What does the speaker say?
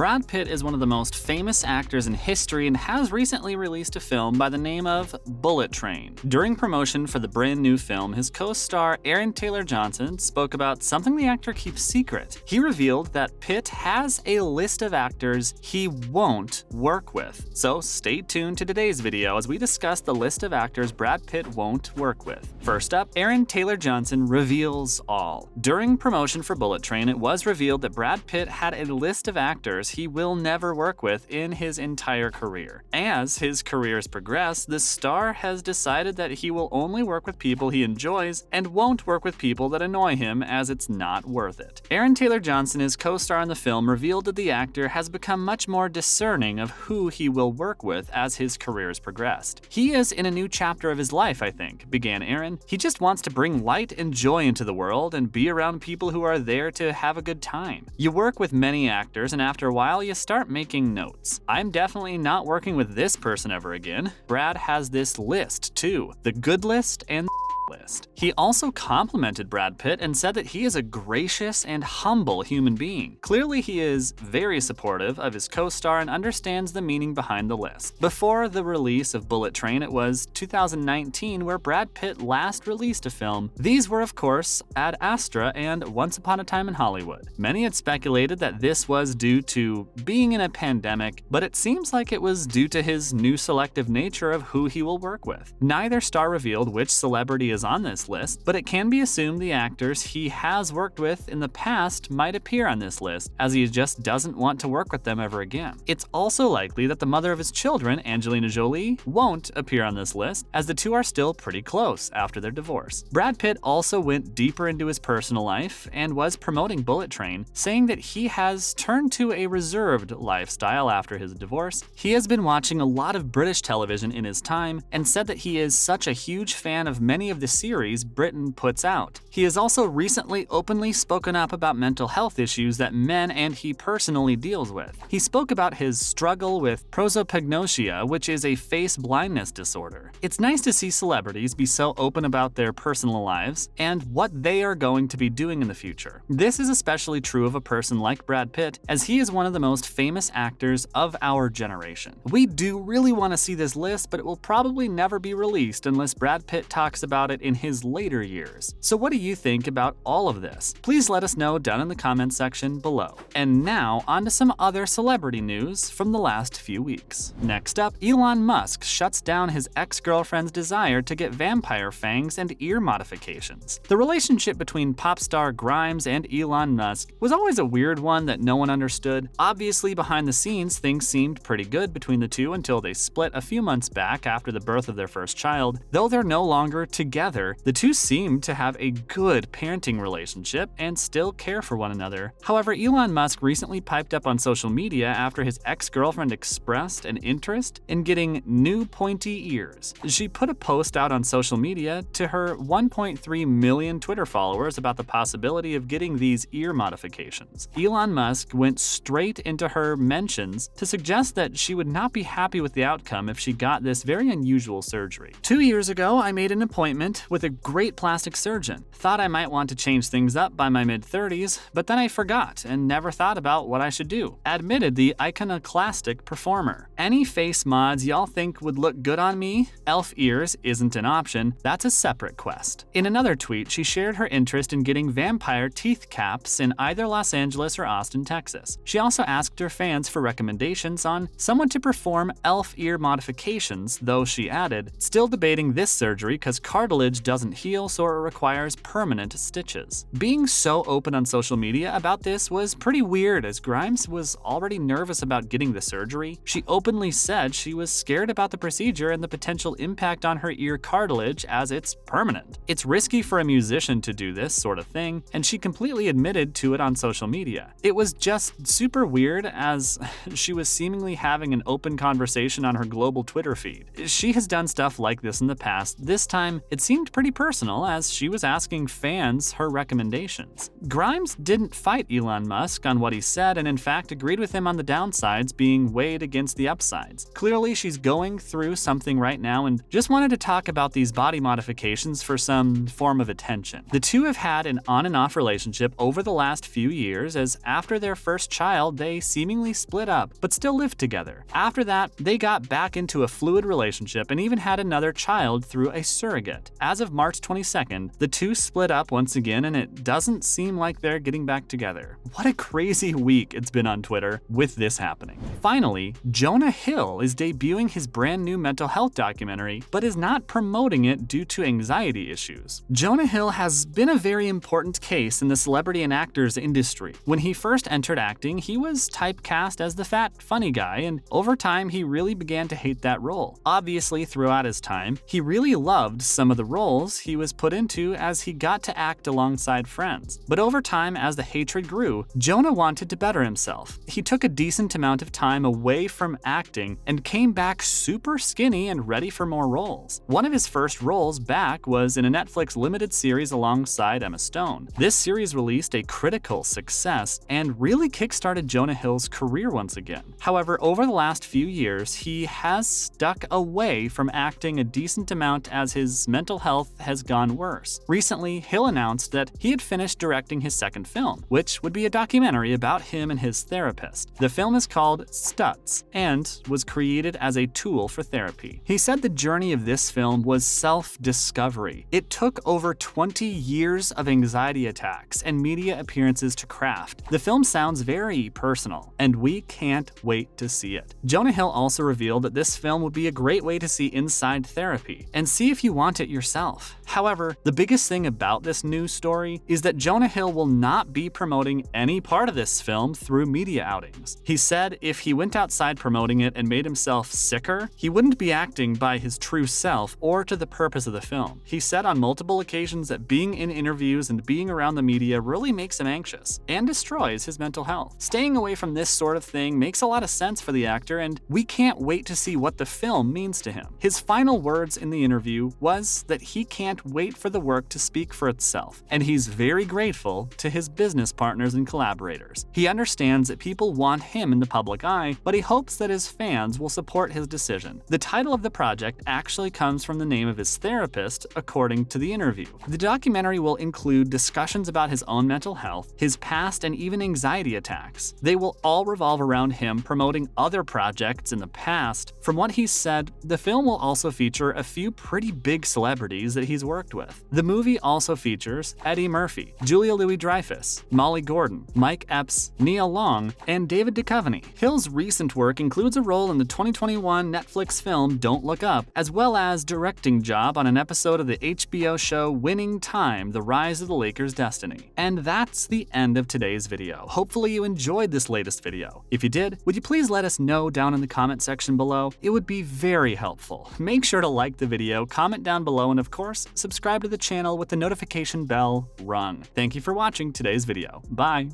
Brad Pitt is one of the most famous actors in history and has recently released a film by the name of Bullet Train. During promotion for the brand new film, his co-star Aaron Taylor Johnson spoke about something the actor keeps secret. He revealed that Pitt has a list of actors he won't work with. So stay tuned to today's video as we discuss the list of actors Brad Pitt won't work with. First up, Aaron Taylor Johnson reveals all. During promotion for Bullet Train, it was revealed that Brad Pitt had a list of actors he will never work with in his entire career. As his careers progress, the star has decided that he will only work with people he enjoys and won't work with people that annoy him, as it's not worth it. Aaron Taylor Johnson, his co-star in the film, revealed that the actor has become much more discerning of who he will work with as his careers progressed. He is in a new chapter of his life, I think, began Aaron. He just wants to bring light and joy into the world and be around people who are there to have a good time. You work with many actors, and after a while you start making notes. I'm definitely not working with this person ever again. Brad has this list too, the good list and list. He also complimented Brad Pitt and said that he is a gracious and humble human being. Clearly, he is very supportive of his co-star and understands the meaning behind the list. Before the release of Bullet Train, it was 2019 where Brad Pitt last released a film. These were, of course, Ad Astra and Once Upon a Time in Hollywood. Many had speculated that this was due to being in a pandemic, but it seems like it was due to his new selective nature of who he will work with. Neither star revealed which celebrity is on this list, but it can be assumed the actors he has worked with in the past might appear on this list, as he just doesn't want to work with them ever again. It's also likely that the mother of his children, Angelina Jolie, won't appear on this list, as the two are still pretty close after their divorce. Brad Pitt also went deeper into his personal life and was promoting Bullet Train, saying that he has turned to a reserved lifestyle after his divorce. He has been watching a lot of British television in his time and said that he is such a huge fan of many of the series Britain puts out. He has also recently openly spoken up about mental health issues that men and he personally deals with. He spoke about his struggle with prosopagnosia, which is a face blindness disorder. It's nice to see celebrities be so open about their personal lives and what they are going to be doing in the future. This is especially true of a person like Brad Pitt, as he is one of the most famous actors of our generation. We do really want to see this list, but it will probably never be released unless Brad Pitt talks about it in his later years. So what do you think about all of this? Please let us know down in the comments section below. And now, on to some other celebrity news from the last few weeks. Next up, Elon Musk shuts down his ex-girlfriend's desire to get vampire fangs and ear modifications. The relationship between pop star Grimes and Elon Musk was always a weird one that no one understood. Obviously, behind the scenes, things seemed pretty good between the two until they split a few months back after the birth of their first child. Though they're no longer together, the two seem to have a good parenting relationship and still care for one another. However, Elon Musk recently piped up on social media after his ex-girlfriend expressed an interest in getting new pointy ears. She put a post out on social media to her 1.3 million Twitter followers about the possibility of getting these ear modifications. Elon Musk went straight into her mentions to suggest that she would not be happy with the outcome if she got this very unusual surgery. 2 years ago, I made an appointment with a great plastic surgeon. Thought I might want to change things up by my mid-30s, but then I forgot and never thought about what I should do, admitted the iconoclastic performer. Any face mods y'all think would look good on me? Elf ears isn't an option, that's a separate quest. In another tweet, she shared her interest in getting vampire teeth caps in either Los Angeles or Austin, Texas. She also asked her fans for recommendations on someone to perform elf ear modifications, though she added, still debating this surgery because cartilage doesn't heal, so it requires permanent stitches. Being so open on social media about this was pretty weird, as Grimes was already nervous about getting the surgery. She openly said she was scared about the procedure and the potential impact on her ear cartilage, as it's permanent. It's risky for a musician to do this sort of thing, and she completely admitted to it on social media. It was just super weird, as she was seemingly having an open conversation on her global Twitter feed. She has done stuff like this in the past. This time, it seemed seemed pretty personal as she was asking fans her recommendations. Grimes didn't fight Elon Musk on what he said and in fact agreed with him on the downsides being weighed against the upsides. Clearly, she's going through something right now and just wanted to talk about these body modifications for some form of attention. The two have had an on and off relationship over the last few years, as after their first child, they seemingly split up, but still lived together. After that, they got back into a fluid relationship and even had another child through a surrogate. As of March 22nd, the two split up once again, and it doesn't seem like they're getting back together. What a crazy week it's been on Twitter with this happening. Finally, Jonah Hill is debuting his brand new mental health documentary, but is not promoting it due to anxiety issues. Jonah Hill has been a very important case in the celebrity and actors industry. When he first entered acting, he was typecast as the fat, funny guy, and over time he really began to hate that role. Obviously, throughout his time, he really loved some of the roles he was put into as he got to act alongside friends. But over time, as the hatred grew, Jonah wanted to better himself. He took a decent amount of time away from acting and came back super skinny and ready for more roles. One of his first roles back was in a Netflix limited series alongside Emma Stone. This series released a critical success and really kickstarted Jonah Hill's career once again. However, over the last few years, he has stuck away from acting a decent amount as his mental health has gone worse. Recently, Hill announced that he had finished directing his second film, which would be a documentary about him and his therapist. The film is called Stutz and was created as a tool for therapy. He said the journey of this film was self-discovery. It took over 20 years of anxiety attacks and media appearances to craft. The film sounds very personal, and we can't wait to see it. Jonah Hill also revealed that this film would be a great way to see inside therapy and see if you want it yourself. However, the biggest thing about this news story is that Jonah Hill will not be promoting any part of this film through media outings. He said if he went outside promoting it and made himself sicker, he wouldn't be acting by his true self or to the purpose of the film. He said on multiple occasions that being in interviews and being around the media really makes him anxious and destroys his mental health. Staying away from this sort of thing makes a lot of sense for the actor, and we can't wait to see what the film means to him. His final words in the interview was that he can't wait for the work to speak for itself, and he's very grateful to his business partners and collaborators. He understands that people want him in the public eye, but he hopes that his fans will support his decision. The title of the project actually comes from the name of his therapist, according to the interview. The documentary will include discussions about his own mental health, his past, and even anxiety attacks. They will all revolve around him promoting other projects in the past. From what he's said, the film will also feature a few pretty big celebrities that he's worked with. The movie also features Eddie Murphy, Julia Louis-Dreyfus, Molly Gordon, Mike Epps, Nia Long, and David Duchovny. Hill's recent work includes a role in the 2021 Netflix film Don't Look Up, as well as directing job on an episode of the HBO show Winning Time: The Rise of the Lakers' Destiny. And that's the end of today's video. Hopefully you enjoyed this latest video. If you did, would you please let us know down in the comment section below? It would be very helpful. Make sure to like the video, comment down below, and of course, subscribe to the channel with the notification bell rung. Thank you for watching today's video. Bye!